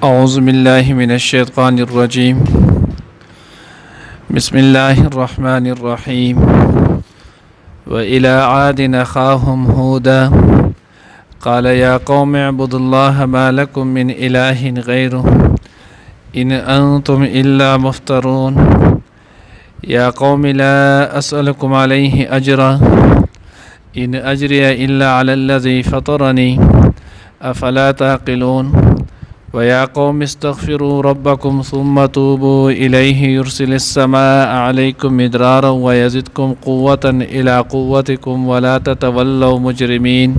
أعوذ بالله من الشيطان الرجيم. بسم الله الرحمن الرحيم. وإلى عاد أخاهم هودا قال يا قوم اعبدوا الله ما لكم من إله غيره إن أنتم إلا مفترون. يا قوم لا أسألكم عليه أجرا إن أجري إلا على الذي فطرني أفلا تعقلون. ويا قوم استغفروا ربكم ثم توبوا إليه يرسل السماء عليكم مدرارا ويزدكم قوة إلى قوتكم ولا تتولوا مجرمين.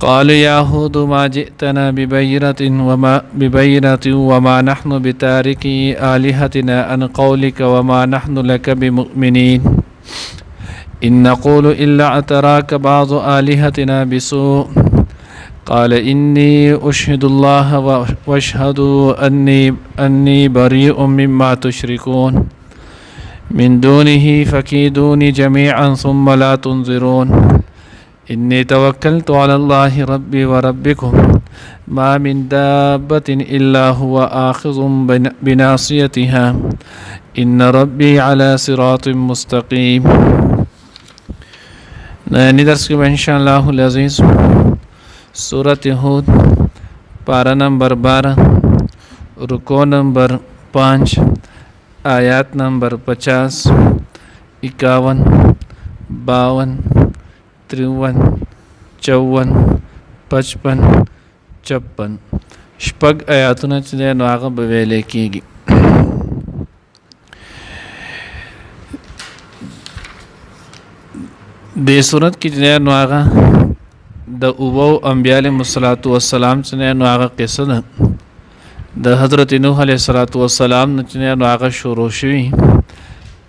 قالوا يا هود ما جئتنا ببينة وما نحن بتاركي آلهتنا عن قولك وما نحن لك بمؤمنين إن نقول إلا اعتراك بعض آلهتنا بسوء. قال إني أشهد الله واشهدوا أني بريء مما تشركون من دونه فكيدوني جميعا ثم لا تنظرون. إني توكلت على الله ربي وربكم ما من دابة إلا هو آخذ بناصيتها إن ربي على صراط مستقيم. ندرس إن شاء الله العزيز सूरत हूद पारा नंबर 12 रुको नंबर 5 आयात नंबर 50 51 52 53 54 55 56 شپږ آیاتونه چې نو هغه به ویل کېږي. د سورت کې نو هغه د اوو انبیاء علیهم الصلاۃ والسلام چې نو هغه قصه ده د حضرت نوح علیه السلام چې نو هغه شروع شوی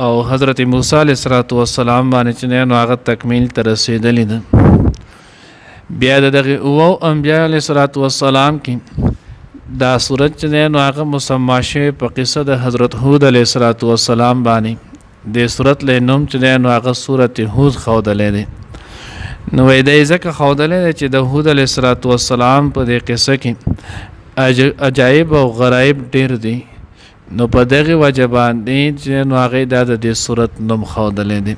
او حضرت موسی علیه السلام باندې چې نو هغه تکمیل ته رسیدلی ده. بیا دغه اوو انبیاء علیه السلام کې دا سورت چې نو هغه مسما شوی په قصه د حضرت هود علیه السلام باندې د سورت له نوم چې نو هغه سورت هود خودلې ده. نو د ځکه خودلې چې د هود علیه السلام په دې قصه کې عجایب او غرایب ډیر دي. نو په دغه وجه باندې چې نو هغه د دې صورت نوم خودلې دي.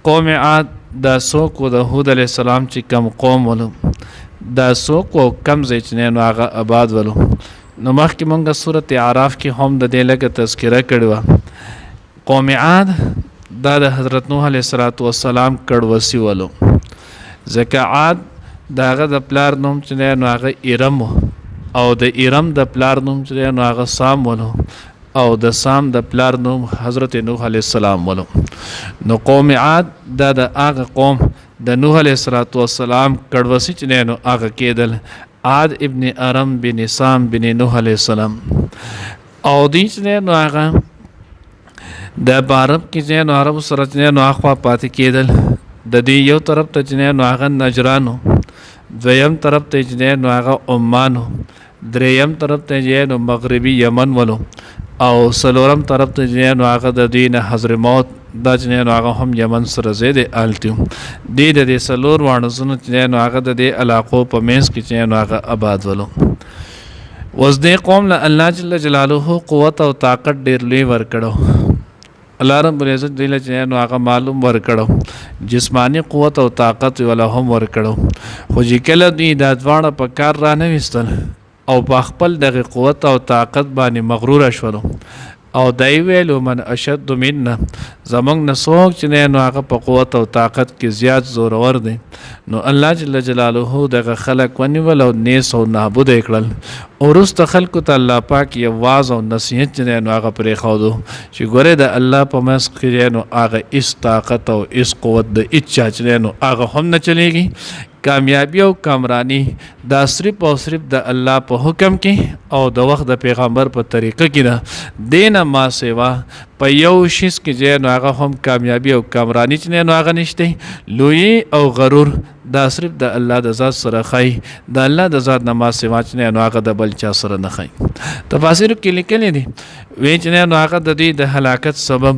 قوم عاد دا څوک د هود علیه السلام چې کم قوم ولو دا څوک او کم ځای چې نو هغه آباد ولو. نو مخکې مونږه سورت اعراف کې هم د دې لږه تذکره کړې وه. قوم عاد دا د حضرت نوح علیه السلام کړوسی ولو ځکه عاد داغه د پلار نوم چې نو هغه ارم او د ارم د پلار نوم چې نو هغه سام ولو او د سام د پلار نوم حضرت نوح علیه السلام ولو. نو قوم عاد دا د هغه قوم د نوح علیه السلام کړوسی چې نو هغه کېدل عاد ابن ارم بن سام بن نوح علیه السلام او دی چې نو هغه د عرب کې چې نو عرب سره چې نو اخوا پاتې کېدل. د دې یو طرف ته چې نو هغه نجرانو، دویم طرف ته چې نو هغه عمانو، دریم طرف ته چې نو مغربي یمن ولو او څلورم طرف ته چې نو هغه د دین حضرموت دا چې نو هغه هم یمن سره زیاده آلتیو. د دې څلور وانه زونه چې نو هغه د دې علاقو په منځ کې چې نو هغه آباد ولو. وز دې قوم له الله جل جلاله قوت او طاقت ډیر لوی ورکړو. الله رب العزت دې له چې نو هغه معلوم ورکړو جسمانی قوت او طاقت ولا هم ورکړو. خو چې کله دې د ځوانه په کار را نه وستل او په خپل دغه قوت او طاقت باندې مغرور شولو او دای ویلو من اشد منا زمونږ نه څوک چې نو هغه په قوت او طاقت کې زیات زورور دی. نو الله جل جلاله دغه خلق ونیول او نیس او نابود کړل. ورسته خلکو ته الله پاک یو واز او نصیحت چې نو هغه پرې خاودو چې ګوره د الله په مس کې نو هغه اس طاقت او اس قوت د اچا چې نو هغه هم نه چلےږي. کامیابی او کامرانی دا صرف او صرف د الله په حکم کې او د وخت د پیغمبر په طریقه کې ده. دینه ما سیوا په یو شیز کې چې نو هغه هم کامیابی او کامرانی چې نو هغه نشته. لوی او غرور دا صرف د الله د ذات سره خای، د الله د ذات نه ما سیوا چې نو هغه د بل چا سره نه خای. تفاسیر کې لیکلي دي وی چې نو هغه د دې د هلاکت سبب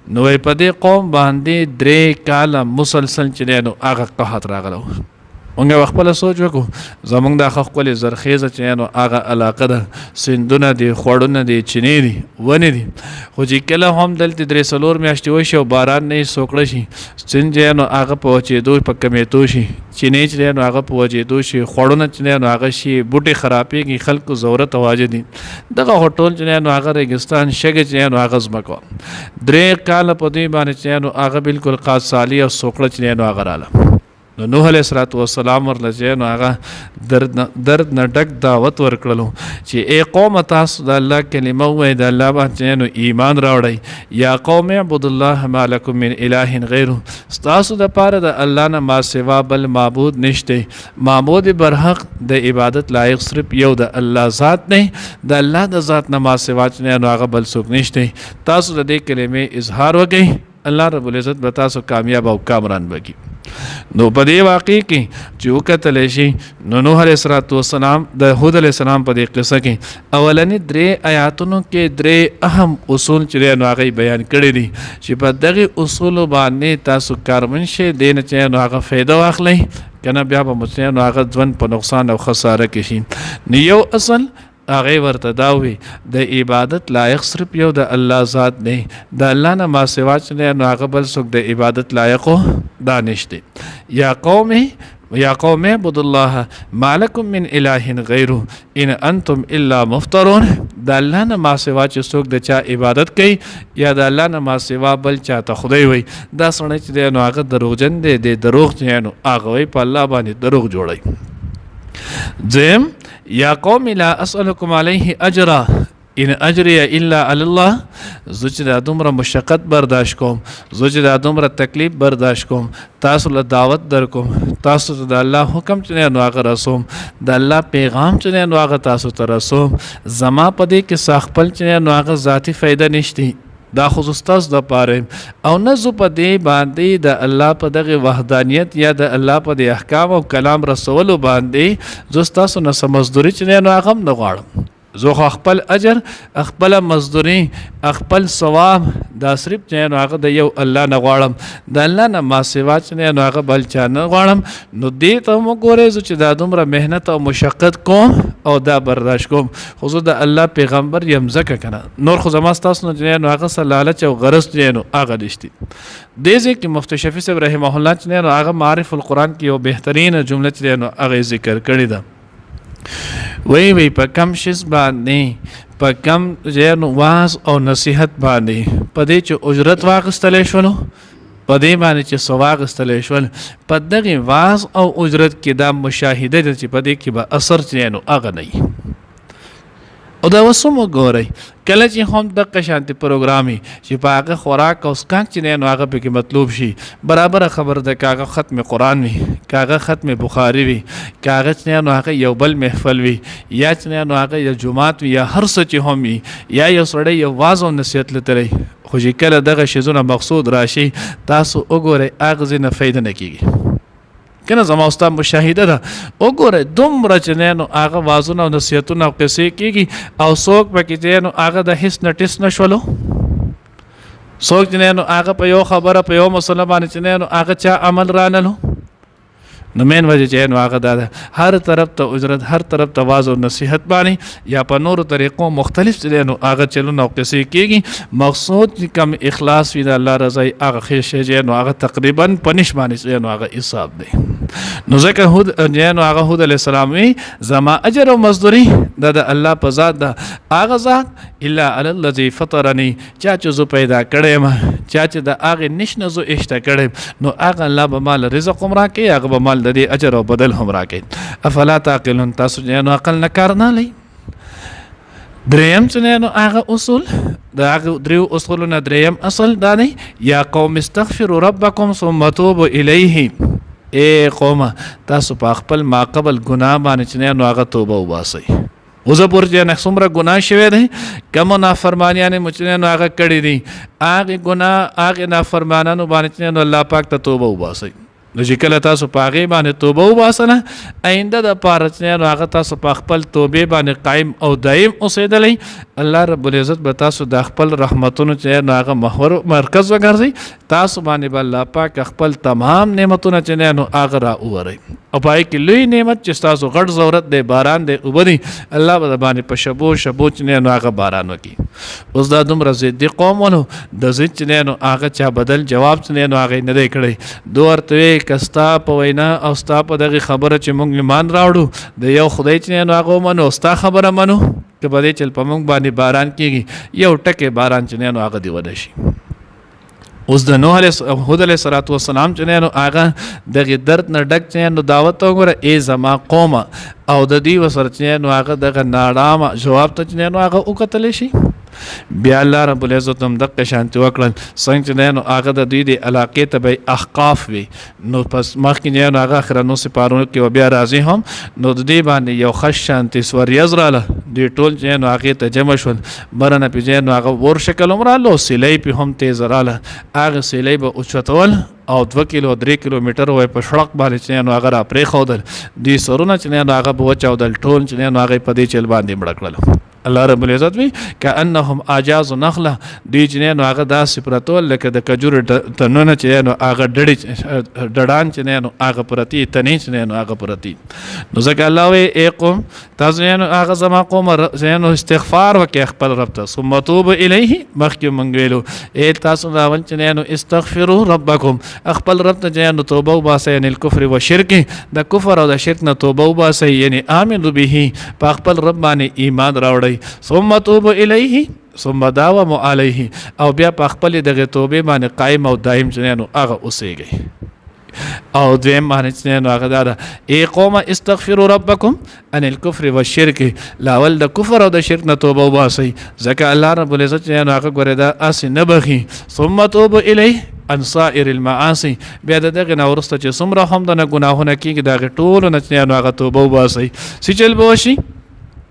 نو په دې قوم باندې 3 کال مسلسل چې نو هغه قحط راغلو. مونږ خپل سوچ وکړو زمونږ د خپل زرخیزه چې نو هغه علاقه ده سیندونه دي خوړونه دي چینې دي ونې دي خو چې کله هم دلته 3 میاشتې وشي او باران نه سوکړه شي سیند چې نو هغه په وچېدو په کمیدو شي چینې چې نو هغه په وچېدو شي خوړونه چې نو هغه شي بوټي خرابېږي خلکو ضرورت واجد دي دغه هوټل چې نو هغه ریګستان شګه چې نو هغه ځمکو 3 کال په دې باندې چې نو هغه بالکل خاص سالی او سوکړه چې نو هغه رااله نو نوح علیہ السلام ورلجه نو هغه درد نه ډک دعوت ورکړلو چې ای قوم تاسو د الله کلمه وای د الله باندې نو ایمان راوړی یا قوم اعبدوا الله ما لكم من اله غیره تاسو د پاره د الله نه ما سوا بل معبود نشته معبود برحق د عبادت لایق صرف یو د الله ذات نه د الله د ذات نه ما سوا نه نو هغه بل څوک نشته تاسو د دې کلمې اظهار وکړئ الله رب العزت به تاسو کامیاب او کامران بکی نو په دې واقع کې چې وکتل شي نو نوح علیه السلام د هود علیه السلام په دې قصه کې اولنی 3 آیاتونو کې 3 اهم اصول چې نو هغه بیان کړی دي چې په دغه اصول باندې تاسو کارمن شئ دین چې نو هغه فائدہ واخلئ کنه بیا به مسلمان هغه ځوان په نقصان او خساره کې شي نو یو اصل هغه ورته دا وي د عبادت لایق صرف یو د الله ذات نه د الله نه ما سوا چې نو هغه بل څوک د عبادت لایق دا نشته یا قوم اعبدوا الله ما لكم من اله غیره ان انتم الا مفترون د الله نه ما سوا چې څوک د چا عبادت کوي یا د الله نه ما سوا بل چا ته خدای وي دا سړی چې نو هغه دروغجن دی د دروغ چې نو هغه په الله باندې دروغ جوړي زم یا قوم لا اسألكم عليه اجرا ان اجري الا على الله زه چې دا دومره مشقت برداشت کوم زه چې دا دومره تکلیف برداشت کوم تاسو له دعوت در کوم تاسو ته د الله حکم چې نو هغه رسوم د الله پیغام چې نو هغه تاسو ته رسوم زما په دې کې ساخپل چې نو هغه ذاتی فایده نشتی دا خصوص د پاره او نه زو په دې باندې د الله په دغه وحدانیت یا د الله په د احکام او کلام رسولو باندې زو تاسو نه سمزدوري چې نه هغه نه غواړم زو خپل اجر خپل مزدوري خپل ثواب دا صرف چې نو هغه د یو الله نه غواړم د الله نه ما سوا چې نو هغه بل چا نه غواړم نو دې ته مو ګورې چې دا دومره مهنت او مشقت کوم او دا برداشت کوم خو زه د الله پیغمبر یم ځکه کنه نور خو زما تاسو نه نو هغه لالچ او غرض نو هغه دشتي دې ځکه مفتی شفیع صاحب رحمه الله چې نو هغه معرف القرآن کې یو بهترین جمله چې نو هغه ذکر کړی ده وی په کم شیز باندې په کم نو واعظ او نصیحت باندې په دې چې اجرت واغستلې شولو په دې باندې چې سواغ استلې شول په دغه واعظ او اجرت کې دا مشاهده چې په دې کې به اثر چې نو هغه نه او دا وسمو ګورئ کله چې هم د قشانتي پروګرامي چې په هغه خوراک او سکان چې نو هغه به مطلوب شي برابر خبر ده کاغه ختم قرآن وي کاغه ختم بخاری وي کاغه چې نو هغه یو بل محفل وي یا چې نو هغه یو جمعات وي یا هر څه چې هم وي یا یو سړی یو واعظ او نصیحت لته خو چې کله دغه شیزونه مقصود راشي تاسو وګورئ هغه نه فایده نه کیږي کنه زما استاد مشاهده ده وګوره دومره چې نو هغه وازونه او نصیحتونه او قصې کیږي او څوک پکې نو هغه د هیڅ نټیس نشولو څوک چې نو هغه په یو خبره په یو مسله باندې چې نو هغه چا عمل رانلو نو مین وجه چې نو هغه ده هر طرف ته اجرت هر طرف ته واز او نصیحت باندې یا په نورو طریقو مختلف چې نو هغه چلونه او قصې کیږي مقصود کم اخلاص وي د الله رضا هغه خیر چې نو هغه تقریبا پنځ باندې نو هغه حساب دی نو ځکه هود نو هغه هود علیه السلام وی زما اجر او مزدوری د الله په ذات ده هغه ذات الا علی الذی فطرنی چا چې زو پیدا کړم چا چې د هغه نشنه زو اشته کړم نو هغه الله به مال رزق عمره کوي هغه به مال د دې اجر او بدل هم راکړي افلا تعقلون تاسو نو عقل نه کار نه لئ دریم چې نو هغه اصول د هغه دریو اصولونه دریم اصل دا دی یا قوم استغفروا ربکم ثم توبوا الیه اے قوم تاسو په خپل ما قبل ګناه باندې چې نو هغه توبه وباسئ اوزه پور چې نه څومره ګناه شوی دی کوم نافرمانیانه مچنه نو هغه کړی دي هغه ګناه هغه نافرمانانو باندې چې نو الله پاک ته توبه وباسئ نو چې کله تاسو په هغې باندې توبه وباسله آینده د پاره چې نو هغه تاسو په خپل توبې باندې قایم او دایم اوسېدلی الله رب العزت به تاسو د خپل رحمتونو چې نو هغه محور مرکز وګرځي تاسو باندې به الله پاک خپل تمام نعمتونه چې نو هغه را ووري او پای کې لوی نعمت چې تاسو غټ ضرورت دی باران دی وبدي الله به باندې په شبو چې نو هغه باران وکي. اوس دا دومره ضدي قوم ولو د ضد چې نو هغه چا بدل جواب چې نو هغه نه دی کړی. دو ورته کستا په وینا او ستا په دغه خبره چې موږ ایمان راوړو د یو خدای چې نو هغه منو ستا خبره منو که به دې چل په موږ باندې باران کېږي یو ټکې باران چې نو هغه دی ونه شي. اوس د نوح هود علیه السلام چې نو هغه دغه درد نه ډک چې نو دعوت وګوره ای زما قوم او د دې وسر چې نو هغه دغه ناړام جواب ته چې نو هغه وکتل شي. بیا الله رب العزت هم دغه شانتي وکړل څنګه چې نو هغه د دې د علاقې ته به احقاف وي نو پس مخکې نو هغه اخر نو سپارونو کې بیا راځي هم نو د دې باندې یو خش شانتي سوري ازراله دی ټول چې نو هغه ته جمع شول برنه په نو هغه ور شکل عمره سیلۍ په هم تیز راله هغه سیلۍ به اوچتول او 2 کیلو 3 کیلومتر وای په سړک باندې چې نو هغه را پرې خودل دي سرونه چې نو هغه به وچاودل ټول چې نو هغه په دې چل باندې مړ کړل. الله رب العزت وی کأنهم اعجاز نخله دی چې نو هغه داسې پرتول لکه د کجور تنونه چې نو هغه ډډان چې نو هغه پرتی تنې چې نو هغه پرتی. نو ځکه الله وی ای قوم تاسو نو هغه زما قوم نو استغفار وکي خپل رب ته ثم توب الیه مخکې مونږ ویلو ای تاسو راول چې نو استغفروا ربکم خپل رب ته نو توبه وباسئ ان الکفر والشرک د کفر او د شرک نه توبه وباسئ یعنی آمنوا به په خپل رب باندې ایمان راوړئ ثم توب الیه ثم داوم علیه او بیا په خپل دغه توبه باندې قائم او دائم چې نو هغه اوسېږي. او دویم معنی چې نو هغه دا ای قوم استغفروا ربکم ان الکفر والشرک لاول د کفر او د شرک نه توبه وباسئ ځکه الله رب العزت نو هغه ګوره دا اس نه بخي ثم توب الیه ان سائر المعاصی بیا دغه نو ورسته چې څومره هم د ګناهونه کیږي دغه ټول نه نو هغه توبه وباسئ سچل بوشي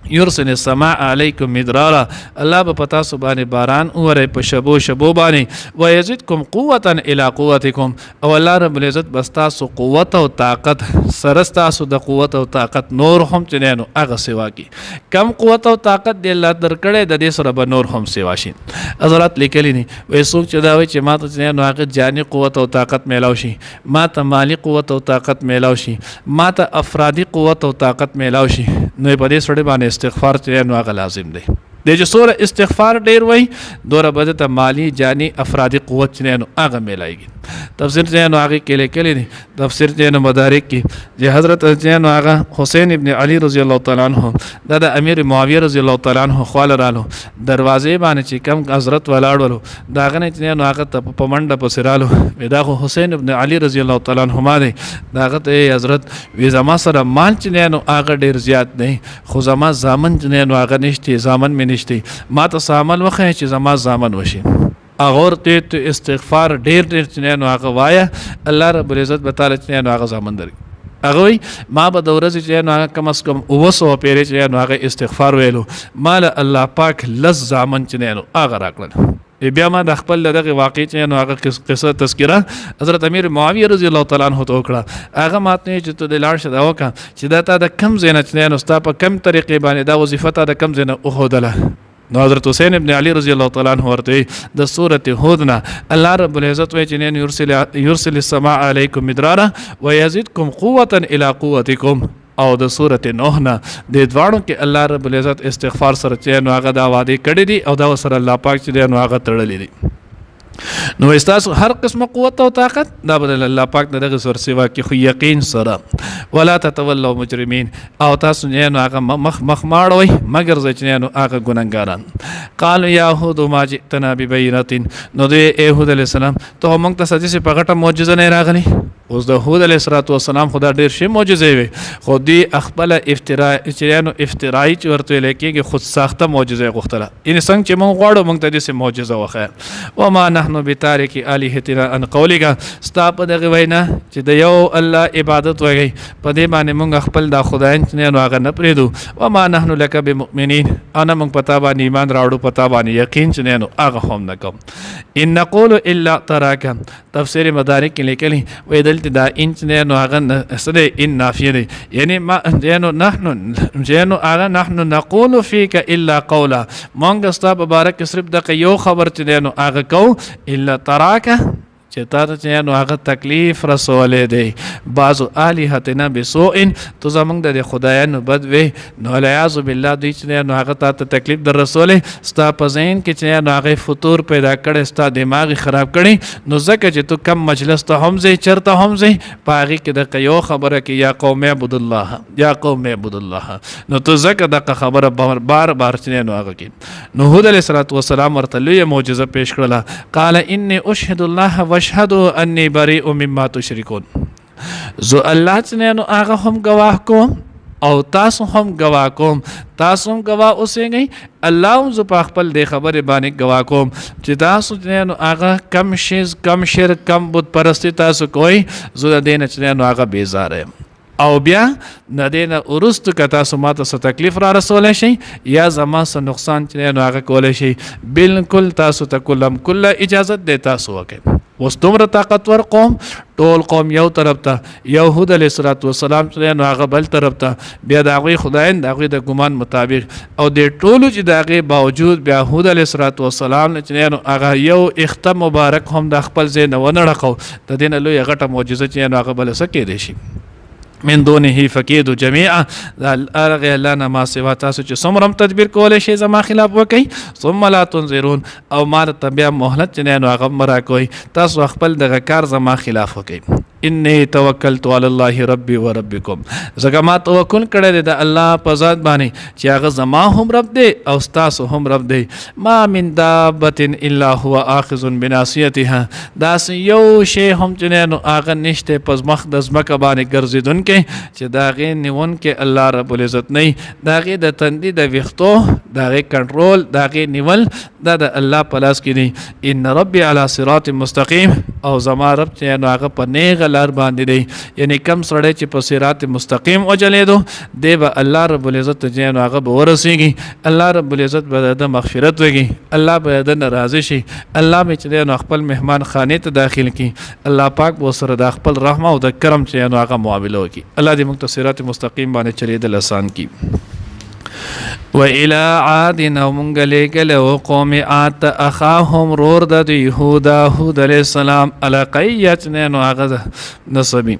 یرسل السماء علیکم مدرارا الله به پتا سبحانه باران اوره په شبو باندې و یزدکم قوتا الی قوتکم او الله رب العزت بستا سو قوت او طاقت سرستا سو د قوت او طاقت نور هم چې نو هغه سیوا کی کم قوت او طاقت دی الله درکړې د دې سره به نور هم سیوا شي. حضرت لیکلی ني وې څوک چې دا وي چې ماته چې نو هغه جانی قوت او طاقت میلاو شي ماته مالی قوت او طاقت میلاو شي ماته افرادی قوت او طاقت میلاو شي نو په دې سره باندې استغفار چې نو هغه لازم دی. د چې سوره استغفار ډیر وای دوره بده ته مالی جانی افرادی قوت چې نو هغه ملایږي. تفسیر چې نو هغه کې لیکلی دي تفسیر چې نو مدارک کې چې حضرت چې نو هغه حسین ابن علی رضی الله تعالی عنہ د امیر معاویه رضی الله تعالی عنہ خپل رالو دروازې باندې چې کم حضرت ولاړولو دا غنه چې نو هغه ته په منډه په سرالو دا حسین ابن علی رضی الله تعالی عنہ ما دی دا غته حضرت وی زما سره مال چې نو هغه ډیر زیات نه خو زما زامن چې نو هغه نشته زامن مې نشته ما ته سامل وخه چې زما زامن وشي اغور ته استغفار ډیر چې نو هغه وایا الله رب العزت به تعالی چې نو هغه زامن درکړي. هغه ما به د ورځې چې نو هغه کم از کم 200 پیری چې نو هغه استغفار ویلو مال الله پاک لز زامن چې نو هغه راکړل. بیا ما د خپل دغه واقع چې نو هغه قصه تذکره حضرت امیر معاویه رضی الله تعالی عنہ ته وکړه هغه ماته چې ته د لاړ شه دا وکړه چې دا تا د کم زینت نه نو ستا په کم طریقې باندې دا وظیفه تا د کم زینه اوهدله. نو حضرت حسین ابن علی رضی الله تعالی عنہ ورته د سوره هود نه الله رب العزت وی چې نه یرسل السماء علیکم مدرارا ويزدکم قوتا الی قوتکم او د سوره نوح نه د دواړو کې الله رب العزت استغفار سره چې نو هغه دا وعده کړی دي او دا سره الله پاک چې نو هغه تړلې دي. نو استاسو هر قسمه قوت او طاقت دا بدل الله پاک دغه سر سیوا کې خو یقین سره ولا تتولوا مجرمین او تاسو نه هغه مخ ماړوي مگر ځکه نه هغه ګناګاران قالوا یا يهود ما جئتنا ببينه نو د يهود علی السلام ته موږ ته سجده په غټه معجزه نه راغلی. اوس د هود علیه السلام خدا ډیر شی معجزه وي خو دی خپل افتراء افترائی چې ورته لیکيږي خود ساخته معجزه غوښتله ان څنګه چې موږ غواړو موږ ته دې معجزه وخه و ما نحنو بتارک الهتنا ان قولک ستا په دغه وینا چې د یو الله عبادت وږي په دې باندې موږ خپل د خدای نه هغه نه پریدو و ما نحنو لک بمؤمنین انا موږ پتا باندې ایمان راوړو پتا باندې یقین چې نه هغه هم نه کوم. ان نقول الا تراک تفسیر مدارک لیکلی وې دلته دا انچ نه نو هغه سره ان نافیه دی یعنی ما جنو نحن نقول فيك الا قولا مونږ ستا مبارک صرف د یو خبر چې نو هغه کو الا تراک چې تا ته چې نو هغه تکلیف رسولې دی بعضو الهتنا بسوء تو زمونږ د خدایانو بد وی نو العیاذ بالله دوی چې نو هغه ته تکلیف در رسولې ستا په ذهن کې چې نو هغه فطور پیدا کړي ستا دماغ خراب کړي نو ځکه چې تو کم مجلس ته هم ځې چرته هم ځې په هغې کې د یو خبره کې یا قوم اعبدوا الله یا قوم اعبدوا الله نو تو ځکه دغه خبره بار بار چې نو هغه کې نو هود علیه السلام ورته لویه معجزه پیش کړله قال انی اشهد الله واشهد انی بریء مما تشرکون زه الله چې نو هغه هم گواه کوم او تاسو هم گواه کوم تاسو هم گواه اوسئ الله هم زه په خپل دې خبرې باندې گواه کوم چې تاسو چې نو هغه کم شیز کم شرک کم بت پرستی تاسو کوئ زه د دې نه چې نو هغه بیزاره یم او بیا د دې نه وروسته که تاسو ماته څه تکلیف را رسولی شئ یا زما څه نقصان چې نو هغه کولی شئ بالکل تاسو ته کله اجازت دی تاسو وکړئ اوس دومره طاقتور قوم ټول قوم یو طرف ته یهود علیه السلام چې نو هغه بل طرف ته بیا د هغوی خدایان د هغوی د ګمان مطابق او د ټولو چې د هغې باوجود بیا هود علیه السلام چې نو هغه یو اخته مبارک هم د خپل ځای نه ونه ړقو د دې نه لویه غټه معجزه چې نو هغه بله څه کیدی شي من دونه فقید جميعا هغه الله نه ما سوا تاسو چې څومره تدبیر کولی شئ زما خلاف وکړئ ثم لا تنظرون او ما ته بیا مهلت چې نو هغه مه راکوئ تاسو خپل دغه کار زما خلاف وکړئ انی توکلت علی الله ربی و ربکم زکه ما توکل کړی دی د الله په ذات باندې چې هغه زما هم رب دی او ستاسو هم رب دی ما من دابت الا هو آخذ بناصیتها داسې یو شی هم چې نو هغه نشته په مخ د ځمکه باندې ګرځېدونکی چې د هغې نیونکی الله رب العزت نه د هغې د تندي د ویښتو د هغې کنټرول د هغې نیول دا د الله په لاس کې دی ان ربي علی صراط مستقیم او زما رب چې نو هغه په نیغه لار باندې دی یعنی کم سړی چې په صراط مستقیم وچلېدو دی به الله رب العزت چې نو هغه به ورسېږي الله رب العزت به د مغفرت وکړي الله به د نه راضي شي الله به چې نو خپل مهمان خانې ته داخل کړي الله پاک به سره د خپل رحم او د کرم چې نو هغه معامله وکړي الله دې موږ ته صراط مستقیم باندې چلېدل آسان کړي وإلى عاد ومنگ لگلو قوم عاد اخاهم رور د هود علیہ السلام القیت نینو آغاز نصبی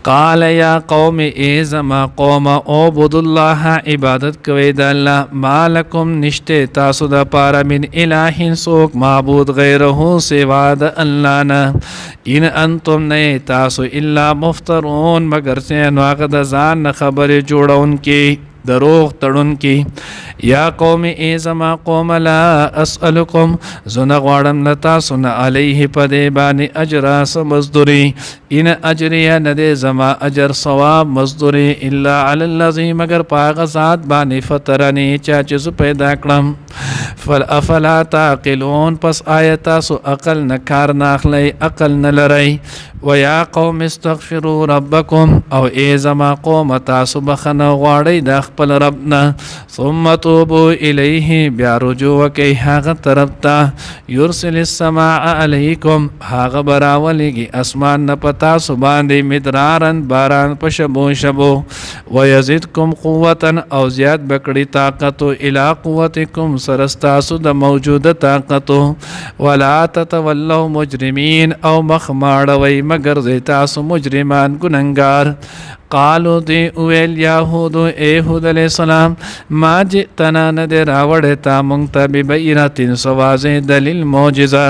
قال یا قوم ایزما قوم عبد اللہ عبادت کوئی دا اللہ ما لکم نشتے تاسو دا پارا من الہ سوک معبود غیرہو سوا دا اللہ نا ان انتم نئے تاسو الا مفترون مگر سینو آغاز زان خبر جوڑون کی دروغ تړون کی یا قوم ای زما قوم لا اسألکم زنه غواړم نه تاسو نه علیه په دې باندې اجر څه مزدوري ان اجریه نه دی زما اجر ثواب مزدوري الا علی الذی مگر په هغه ذات باندې فطرني چا چې زه پیدا کړم افلا تعقلون پس آیا تاسو عقل نه کار نه اخلئ عقل نه لرئ ویا قوم استغفروا ربکم او ای زما قوم تاسو بخنه غواړئ د خپل رب نه ثم توبوا الیه بیا رجوع وکئ هغه طرف ته یرسل السماء علیکم هغه براولیږي اسمان نه په تاسو باندې مدرارن باران په شبو ویزدکم قوتا او زیات بکړي طاقت الی قوتکم سره ستاسو د موجوده طاقتو ولا تتولوا مجرمین او مخ ماړوئ مگر زی تاسو مجرمان ګنهګار قالو دی اویل یهودو اے هود علیہ السلام ما جئتنا ندر راوڑ تا منگتا ببیناتین سوازی دلیل موجزہ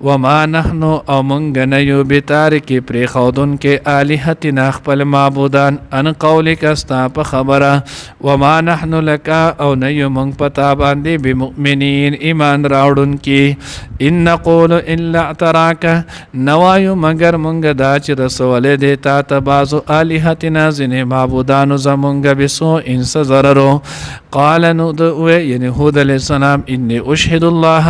وما نحنو او منگ نیو بتارکی پری خودن کے آلیحتنا اخپل معبودان ان قولی کستا پا خبرا وما نحنو لکا او نیو منگ پتا باندی بمؤمنین ایمان راوڑن کی ان نقول الا اعتراکا نوایو مگر منگ داچ رسول دیتا تبازو آلیحتنا زنی معبودانو زمونگ بسو انس ضررو قال ندعوه یعنی هود علیہ السلام انی اشهد اللہ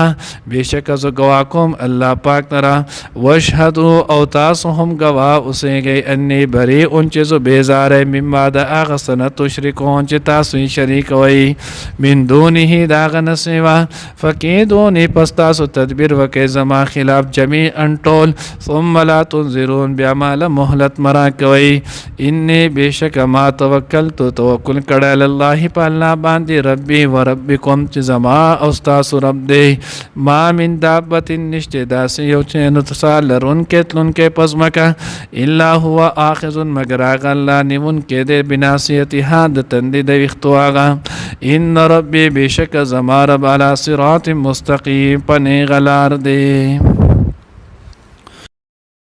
بیشک از گواکم اللہ پاک نرا واشهدو او تاسو هم گواہ اسے گئی انی بری ان چیزو بیزار مما دا آغسن تشرکون چی تاسو شریک وی من دونی ہی داغن سوا فقیدونی پس تاسو تدبیر وکی زما خلاف جمیعا طول ثم لا تنظرون بیامال محلت مرا کوئی انی بشک ما توکلت توکل کړه الله په الله باندې ربي و ربکم چې زما او تاسو رب دی ما من دابت نشته داسې یو چې نو تسال لرون کې تلون کې پزمکه الا هو اخذ مگر هغه الله نیون کې د بناسیتها د تندې د وختو هغه ان ربي بشک زما رب علی صراط مستقیم پنه غلار دی